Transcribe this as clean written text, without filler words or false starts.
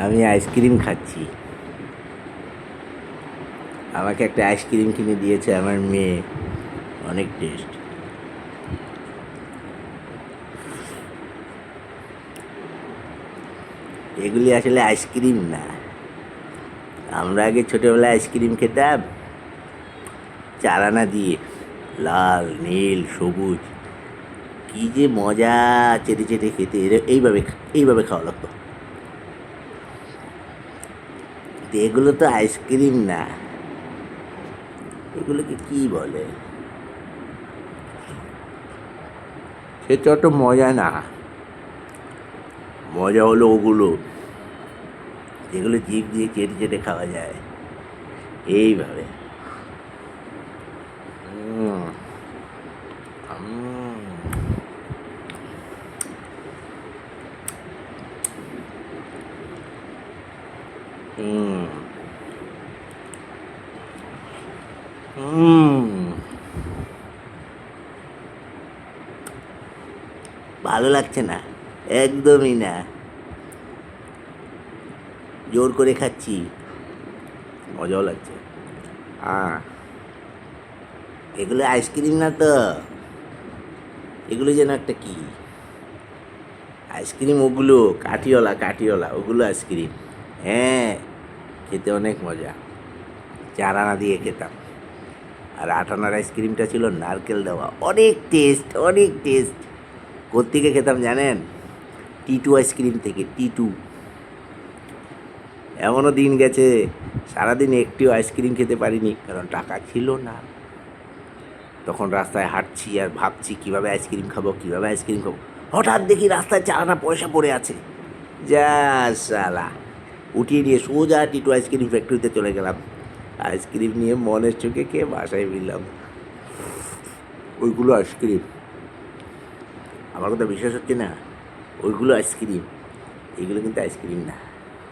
আমি আইসক্রিম খাচ্ছি। আমাকে একটা আইসক্রিম কিনে দিয়েছে আমার মেয়ে, অনেক টেস্ট। এগুলি আসলে আইসক্রিম না। আমরা আগে ছোটোবেলায় আইসক্রিম খেতাম 4 আনা দিয়ে, লাল, নীল, সবুজ। কি যে মজা, চেটে চেটে খেতে। এইভাবে এইভাবে খাওয়া লাগতো। এগুলো তো আইসক্রিম না, এগুলোকে কি বলে? সেটা তো মজা না। মজা হলো ওগুলো যেগুলো জিভ দিয়ে চেটে চেটে খাওয়া যায় এইভাবে। উম, উম, উম, উম। ভালো লাগছে না, একদমই না। জোর করে খাচ্ছি, মজাও লাগছে। এগুলো আইসক্রিম না তো, এগুলো যেন একটা কি আইসক্রিম। ওগুলো কাঠিওয়ালা কাঠিওয়ালা, ওগুলো আইসক্রিম। হ্যাঁ, খেতে অনেক মজা। 4 আনা দিয়ে খেতাম। আর 8 আনার আইসক্রিমটা ছিল নারকেল দেওয়া, অনেক টেস্ট, অনেক টেস্ট। কোত্থেকে খেতাম জানেন? T2 আইসক্রিম থেকে, T2। এমনও দিন গেছে সারাদিন একটিও আইসক্রিম খেতে পারিনি, কারণ টাকা ছিল না। তখন রাস্তায় হাঁটছি আর ভাবছি কীভাবে আইসক্রিম খাবো, কীভাবে আইসক্রিম খাবো। হঠাৎ দেখি রাস্তায় 4 আনা পয়সা পড়ে আছে। যা সালা, উঠিয়ে নিয়ে সোজা T2 আইসক্রিম ফ্যাক্টরিতে চলে গেলাম। আইসক্রিম নিয়ে মনের চোখে খেয়ে বাসায় ফিরলাম। ওইগুলো আইসক্রিম, আমার কথা বিশ্বাস হচ্ছে না? ওইগুলো আইসক্রিম, এগুলো কিন্তু আইসক্রিম না।